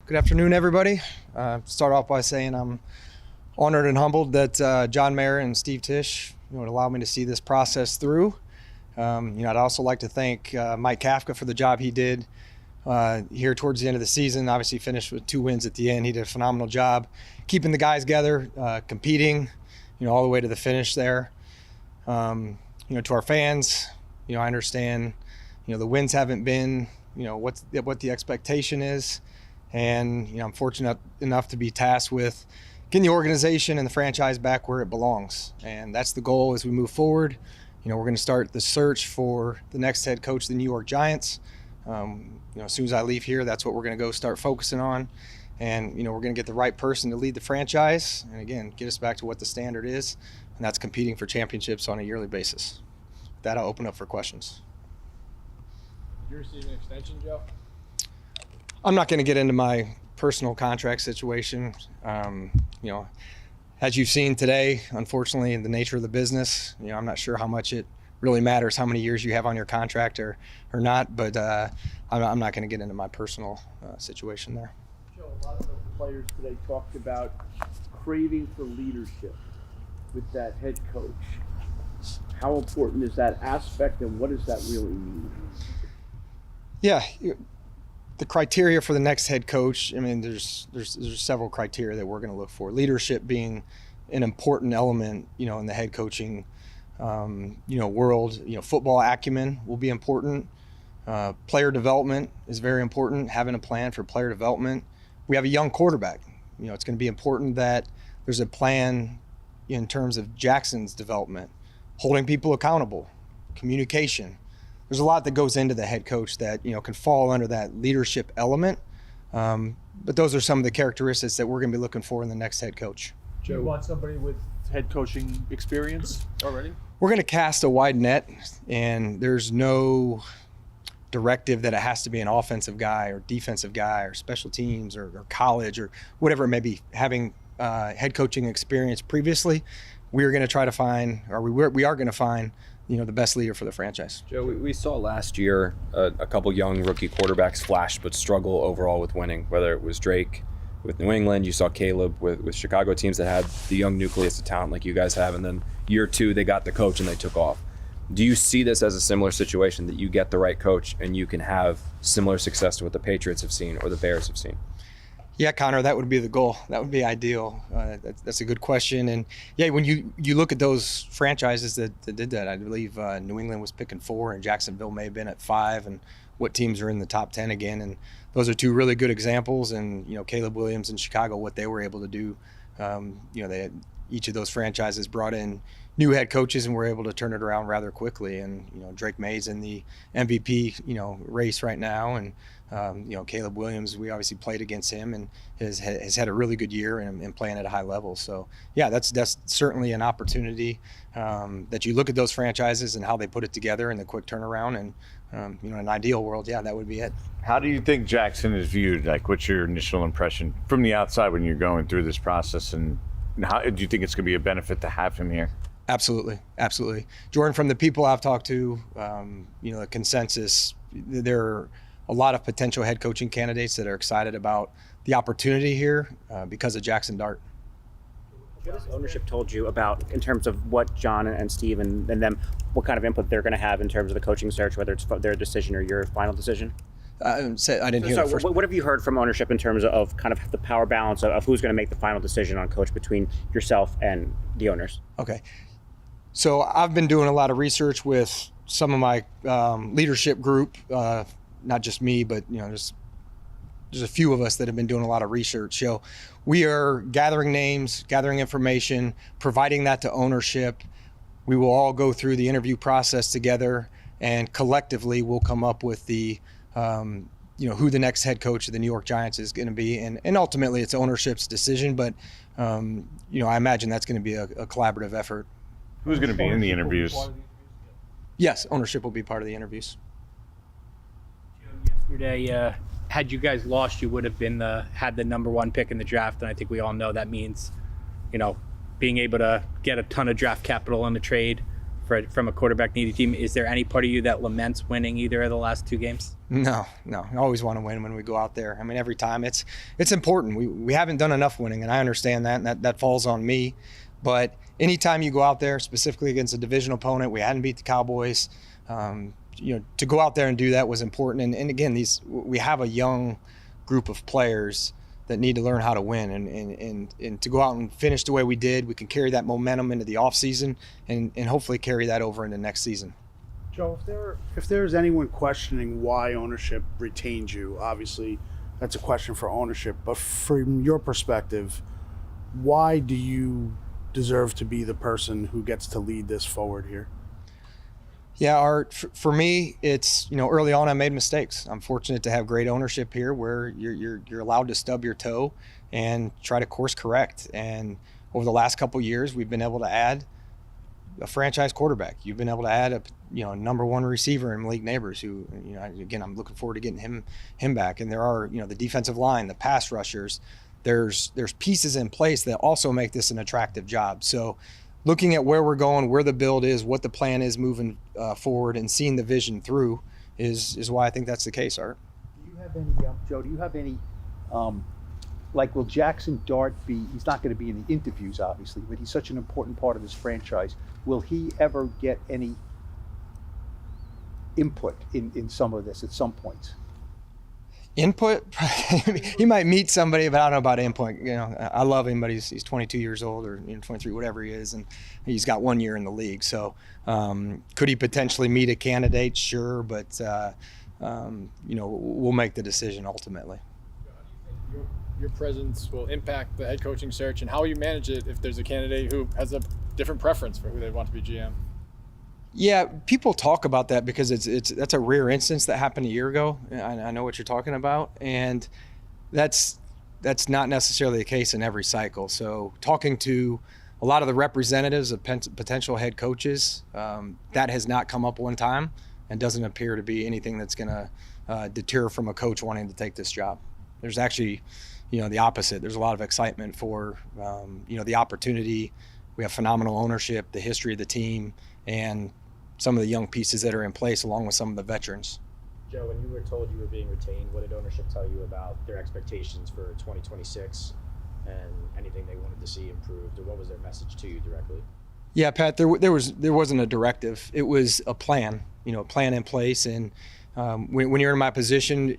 Good afternoon, everybody. Start off by saying I'm honored and humbled that John Mayer and Steve Tisch would allow me to see this process through. I'd also like to thank Mike Kafka for the job he did here towards the end of the season. Obviously finished with 2 wins at the end. He did a phenomenal job keeping the guys together, competing, all the way to the finish there. To our fans, I understand, the wins haven't been, what the expectation is. And, I'm fortunate enough to be tasked with getting the organization and the franchise back where it belongs. And that's the goal as we move forward. We're going to start the search for the next head coach of the New York Giants. As soon as I leave here, that's what we're going to go start focusing on. And, we're going to get the right person to lead the franchise and, again, get us back to what the standard is, and that's competing for championships on a yearly basis. With that, I'll open up for questions. You're receiving an extension, Joe? I'm not going to get into my personal contract situation. As you've seen today, unfortunately, in the nature of the business, I'm not sure how much it really matters how many years you have on your contract or not, but I'm not going to get into my personal situation there. Joe, a lot of the players today talked about craving for leadership with that head coach. How important is that aspect, and what does that really mean? Yeah. The criteria for the next head coach, there's several criteria that we're going to look for. Leadership being an important element, in the head coaching, world. Football acumen will be important. Player development is very important. Having a plan for player development. We have a young quarterback. It's going to be important that there's a plan in terms of Jackson's development, holding people accountable, communication. There's a lot that goes into the head coach that, can fall under that leadership element. But those are some of the characteristics that we're going to be looking for in the next head coach. Do you want somebody with head coaching experience already? We're going to cast a wide net, and there's no directive that it has to be an offensive guy or defensive guy or special teams or college or whatever it may be. Having head coaching experience previously, we're going to try to find, or we are going to find, the best leader for the franchise. Joe, we saw last year a couple young rookie quarterbacks flash but struggle overall with winning, whether it was Drake with New England, you saw Caleb with Chicago, teams that had the young nucleus of talent like you guys have, and then year 2 they got the coach and they took off. Do you see this as a similar situation, that you get the right coach and you can have similar success to what the Patriots have seen or the Bears have seen? Yeah, Connor, that would be the goal. That would be ideal. That's a good question. And yeah, when you look at those franchises that did that, I believe New England was picking 4 and Jacksonville may have been at 5, and what teams are in the top 10 again. And those are 2 really good examples. And, Caleb Williams in Chicago, what they were able to do, they had, each of those franchises brought in new head coaches and were able to turn it around rather quickly. And, Drake May's in the MVP, race right now. And, Caleb Williams, we obviously played against him and has had a really good year and playing at a high level. So, yeah, that's certainly an opportunity that you look at those franchises and how they put it together and the quick turnaround. And, in an ideal world, yeah, that would be it. How do you think Jackson is viewed? Like, what's your initial impression from the outside when you're going through this process? And how do you think it's going to be a benefit to have him here? Absolutely. Jordan, from the people I've talked to, the consensus, there are a lot of potential head coaching candidates that are excited about the opportunity here because of Jackson Dart. What has ownership told you about, in terms of what John and Steve and them, what kind of input they're going to have in terms of the coaching search, whether it's their decision or your final decision? I didn't hear the first. What have you heard from ownership in terms of kind of the power balance of who's going to make the final decision on coach between yourself and the owners? Okay. So I've been doing a lot of research with some of my leadership group, not just me, but there's a few of us that have been doing a lot of research. So we are gathering names, gathering information, providing that to ownership. We will all go through the interview process together, and collectively we'll come up with the who the next head coach of the New York Giants is going to be, and ultimately it's ownership's decision. But I imagine that's going to be a collaborative effort. Who's going to be in the interviews? Yes, ownership will be part of the interviews. Yesterday, had you guys lost, you would have been had the number 1 pick in the draft, and I think we all know that means, being able to get a ton of draft capital in the trade from a quarterback needy team. Is there any part of you that laments winning either of the last 2 games? No. I always want to win when we go out there. I mean, every time it's important. We haven't done enough winning, and I understand that, and that falls on me. But anytime you go out there, specifically against a division opponent, we hadn't beat the Cowboys. To go out there and do that was important. And again, we have a young group of players that need to learn how to win, and to go out and finish the way we did, we can carry that momentum into the offseason and hopefully carry that over into next season. Joe, if there's anyone questioning why ownership retained you, obviously that's a question for ownership, but from your perspective, why do you deserve to be the person who gets to lead this forward here? Yeah, Art, for me, it's, early on I made mistakes. I'm fortunate to have great ownership here where you're allowed to stub your toe and try to course correct. And over the last couple of years, we've been able to add a franchise quarterback. You've been able to add a number 1 receiver in Malik Neighbors, who, again, I'm looking forward to getting him back. And there are, the defensive line, the pass rushers. There's pieces in place that also make this an attractive job. So looking at where we're going, where the build is, what the plan is moving forward, and seeing the vision through is why I think that's the case, Art. Do you have any, Joe, will Jackson Dart he's not going to be in the interviews, obviously, but he's such an important part of this franchise. Will he ever get any input in some of this at some points? Input? He might meet somebody, but I don't know about input. I love him, but he's 22 years old or 23, whatever he is, and he's got 1 year in the league. So could he potentially meet a candidate? Sure, but we'll make the decision ultimately. Your presence will impact the head coaching search, and how will you manage it if there's a candidate who has a different preference for who they want to be GM? Yeah, people talk about that because that's a rare instance that happened a year ago. I know what you're talking about, and that's not necessarily the case in every cycle. So talking to a lot of the representatives of potential head coaches, that has not come up one time, and doesn't appear to be anything that's going to deter from a coach wanting to take this job. There's actually, the opposite. There's a lot of excitement for, the opportunity. We have phenomenal ownership, the history of the team, and some of the young pieces that are in place along with some of the veterans. Joe, when you were told you were being retained, what did ownership tell you about their expectations for 2026 and anything they wanted to see improved, or what was their message to you directly? Yeah, Pat, there wasn't a directive. It was a plan, a plan in place. And when you're in my position,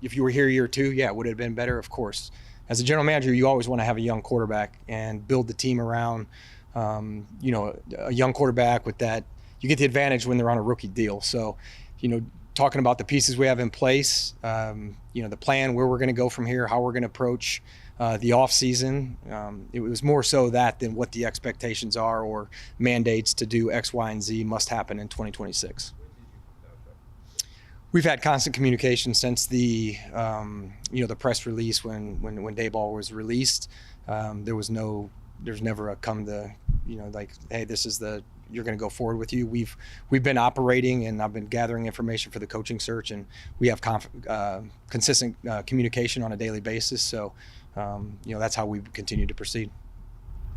if you were here year 2, yeah, would it have been better? Of course. As a general manager, you always want to have a young quarterback and build the team around, a young quarterback with that. You get the advantage when they're on a rookie deal. So, talking about the pieces we have in place, the plan, where we're going to go from here, how we're going to approach the off season. It was more so that than what the expectations are or mandates to do X, Y, and Z must happen in 2026. We've had constant communication since the the press release when Dayball was released. There's never a come to, hey, this is you're going to go forward with you. We've been operating, and I've been gathering information for the coaching search, and we have consistent communication on a daily basis. So, that's how we continue to proceed.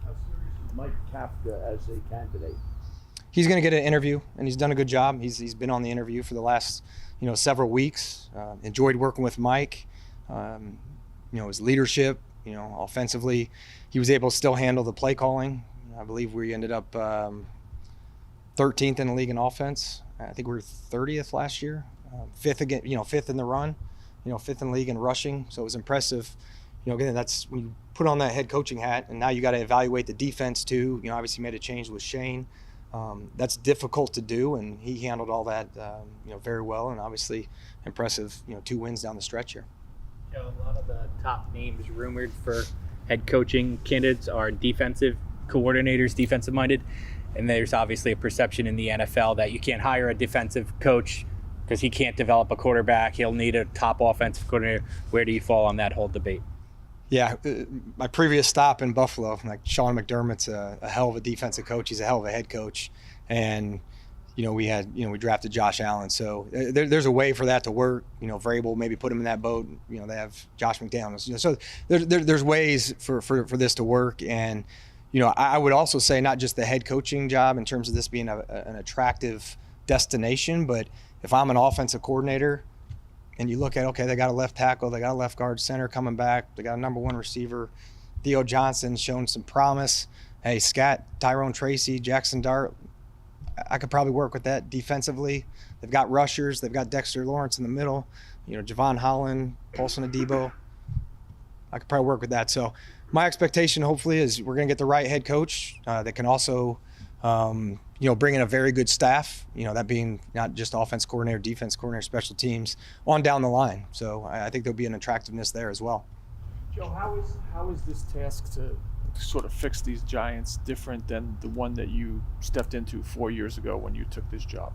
How serious is Mike Kafka as a candidate? He's going to get an interview, and he's done a good job. He's been on the interview for the last several weeks. Enjoyed working with Mike. His leadership. Offensively, he was able to still handle the play calling. I believe we ended up 13th in the league in offense. I think we were 30th last year. Fifth again, fifth in the run. Fifth in the league in rushing. So it was impressive. Again, that's when you put on that head coaching hat, and now you got to evaluate the defense too. Obviously made a change with Shane. That's difficult to do, and he handled all that, very well, and obviously impressive, 2 wins down the stretch here. A lot of the top names rumored for head coaching candidates are defensive coordinators, defensive minded, and there's obviously a perception in the NFL that you can't hire a defensive coach because he can't develop a quarterback. He'll need a top offensive coordinator. Where do you fall on that whole debate? Yeah, my previous stop in Buffalo, Sean McDermott's a hell of a defensive coach. He's a hell of a head coach, and we drafted Josh Allen. So there's a way for that to work. Vrabel maybe put him in that boat. They have Josh McDaniels. So there's ways for this to work, and I would also say not just the head coaching job in terms of this being an attractive destination, but if I'm an offensive coordinator and you look at, okay, they got a left tackle, they got a left guard, center coming back, they got a number 1 receiver, Theo Johnson shown some promise. Hey, Scott, Tyrone Tracy, Jackson Dart, I could probably work with that defensively. They've got rushers, they've got Dexter Lawrence in the middle, Javon Holland, Paulson Adebo. I could probably work with that. So my expectation, hopefully, is we're going to get the right head coach that can also, bring in a very good staff, that being not just offense coordinator, defense coordinator, special teams, on down the line. So I think there'll be an attractiveness there as well. Joe, how is this task to sort of fix these Giants different than the one that you stepped into 4 years ago when you took this job?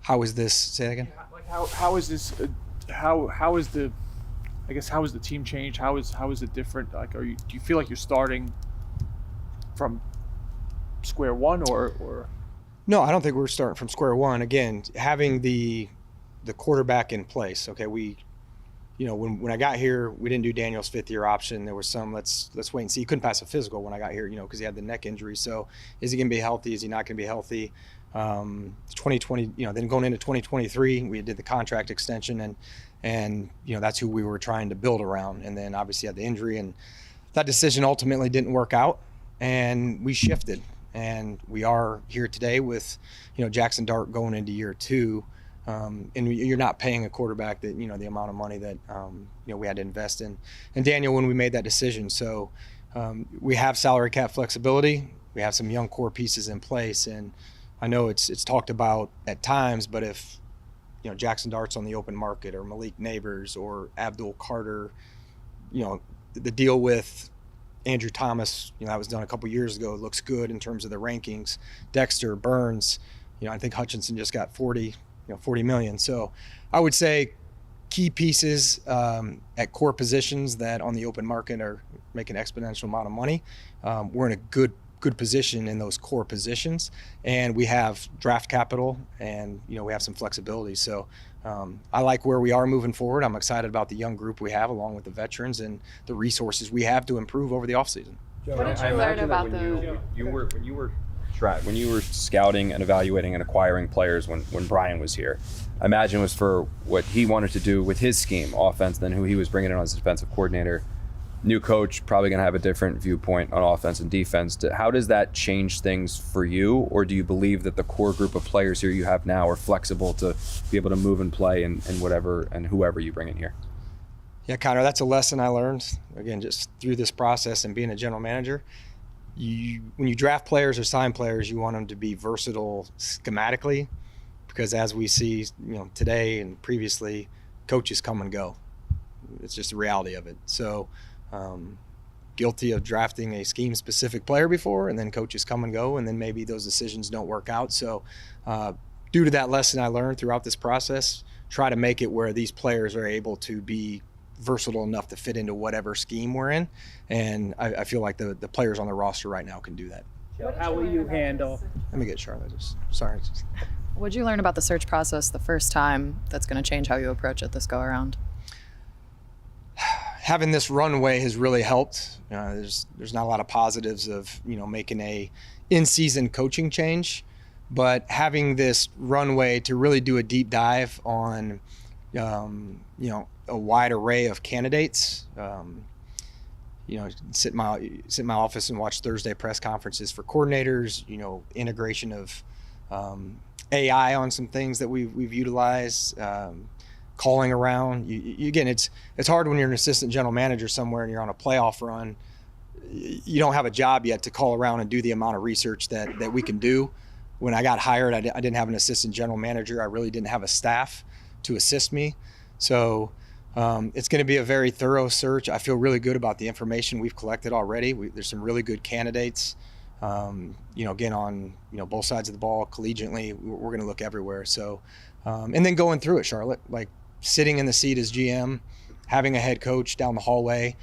How is this? Say that again. Like how is this? How is the? I guess how is the team change? How is it different? Like, do you feel like you're starting from square one or? No, I don't think we're starting from square one. Again, having the quarterback in place. Okay, when I got here, we didn't do Daniel's 5th-year option. There was some let's wait and see. He couldn't pass a physical when I got here, because he had the neck injury. So is he going to be healthy? Is he not going to be healthy? 2020, then going into 2023, we did the contract extension and that's who we were trying to build around. And then obviously had the injury, and that decision ultimately didn't work out, and we shifted. And we are here today with, Jackson Dart going into year 2. And you're not paying a quarterback that, the amount of money that, we had to invest in. And Daniel, when we made that decision, so we have salary cap flexibility. We have some young core pieces in place. And I know it's talked about at times, but if, Jackson Dart's on the open market, or Malik Neighbors or Abdul Carter, the deal with Andrew Thomas, that was done a couple years ago, looks good in terms of the rankings. Dexter, Burns, I think Hutchinson just got 40 million. So I would say key pieces at core positions that on the open market are making an exponential amount of money. We're in a good position in those core positions, and we have draft capital, and we have some flexibility. So I like where we are moving forward. I'm excited about the young group we have, along with the veterans and the resources we have to improve over the offseason. What did you learn about when you were scouting and evaluating and acquiring players when Brian was here, I imagine it was for what he wanted to do with his scheme, offense, than who he was bringing in as defensive coordinator. New coach, probably going to have a different viewpoint on offense and defense. How does that change things for you, or do you believe that the core group of players here you have now are flexible to be able to move and play and whatever and whoever you bring in here? Yeah, Connor, that's a lesson I learned, again, just through this process and being a general manager. When you draft players or sign players, you want them to be versatile schematically, because as we see, today and previously, coaches come and go. It's just the reality of it. So guilty of drafting a scheme-specific player before, and then coaches come and go, and then maybe those decisions don't work out. So due to that lesson I learned throughout this process, try to make it where these players are able to be versatile enough to fit into whatever scheme we're in. And I feel like the players on the roster right now can do that. How will you handle? Let me get Charlotte. Sorry. What did you learn about the search process the first time that's going to change how you approach it this go around? Having this runway has really helped. There's not a lot of positives of making a in-season coaching change, but having this runway to really do a deep dive on a wide array of candidates. Sit in my office and watch Thursday press conferences for coordinators. Integration of AI on some things that we've utilized. Calling around. Again, it's hard when you're an assistant general manager somewhere and you're on a playoff run. You don't have a job yet to call around and do the amount of research that we can do. When I got hired, I didn't have an assistant general manager. I really didn't have a staff to assist me. So it's going to be a very thorough search. I feel really good about the information we've collected already. There's some really good candidates. Again, on both sides of the ball, collegiately, we're going to look everywhere. So, and then going through it, Charlotte, like sitting in the seat as GM, having a head coach down the hallway.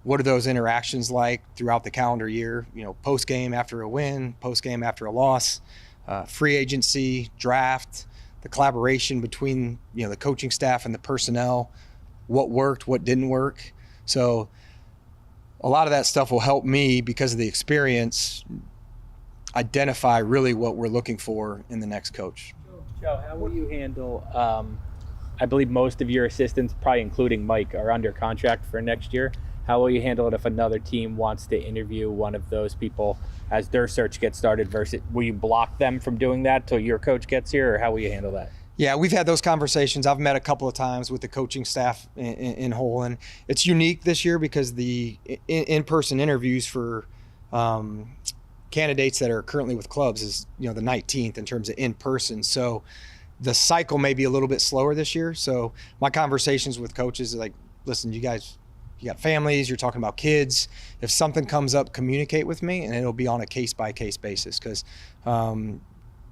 What are those interactions like throughout the calendar year? Post game after a win, post game after a loss, free agency, draft, the collaboration between the coaching staff and the personnel. What worked, what didn't work. So a lot of that stuff will help me, because of the experience, identify really what we're looking for in the next coach. Joe, how will you handle, I believe most of your assistants, probably including Mike, are under contract for next year. How will you handle it if another team wants to interview one of those people as their search gets started versus, will you block them from doing that till your coach gets here, or how will you handle that? Yeah, we've had those conversations. I've met a couple of times with the coaching staff in Hull, and it's unique this year because the in-person interviews for candidates that are currently with clubs is, the 19th in terms of in-person. So the cycle may be a little bit slower this year. So my conversations with coaches are like, listen, you guys, you got families, you're talking about kids. If something comes up, communicate with me, and it'll be on a case-by-case basis, because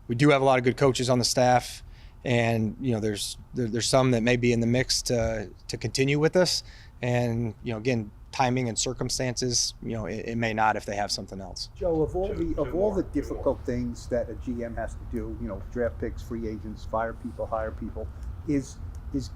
we do have a lot of good coaches on the staff. And there's some that may be in the mix to continue with us, and again, timing and circumstances, it may not if they have something else. Joe, of all the difficult things that a GM has to do, draft picks, free agents, fire people, hire people, is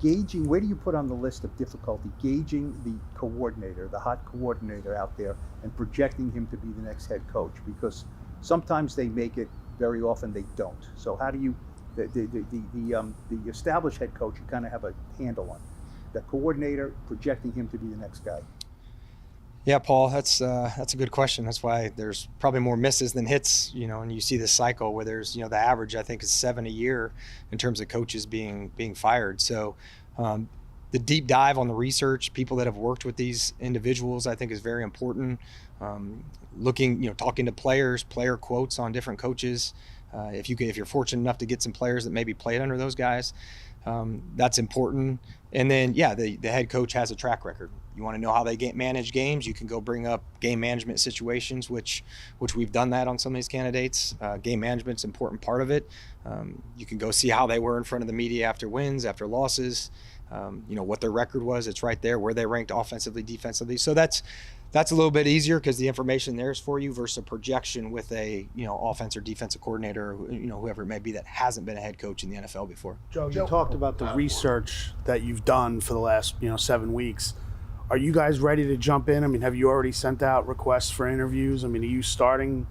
gauging. Where do you put on the list of difficulty gauging the coordinator, the hot coordinator out there, and projecting him to be the next head coach? Because sometimes they make it, very often they don't. So how do you? The established head coach, you kind of have a handle on. The coordinator, projecting him to be the next guy. Yeah, Paul, that's a good question. That's why there's probably more misses than hits, and you see this cycle where there's, the average I think is 7 a year in terms of coaches being fired. So the deep dive on the research, people that have worked with these individuals, I think is very important. Looking, talking to players, player quotes on different coaches. If you're fortunate enough to get some players that maybe played under those guys, that's important. And then, the head coach has a track record. You want to know how they manage games, you can go bring up game management situations, which we've done that on some of these candidates. Game management's an important part of it. You can go see how they were in front of the media after wins, after losses, what their record was. It's right there, where they ranked offensively, defensively. So that's a little bit easier because the information there is for you versus a projection with a offense or defensive coordinator, whoever it may be that hasn't been a head coach in the NFL before. Joe, you talked about the research that you've done for the last 7 weeks. Are you guys ready to jump in? I mean, have you already sent out requests for interviews? I mean, are you starting,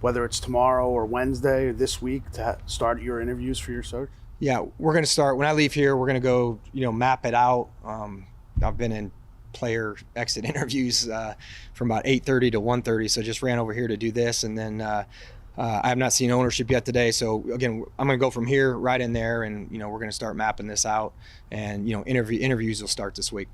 whether it's tomorrow or Wednesday or this week, to start your interviews for your search? Yeah, we're going to start. When I leave here, we're going to go, map it out. I've been in player exit interviews from about 8:30 to 1:30, so just ran over here to do this, and then I have not seen ownership yet today. So again, I'm going to go from here right in there, and we're going to start mapping this out, and interviews will start this week.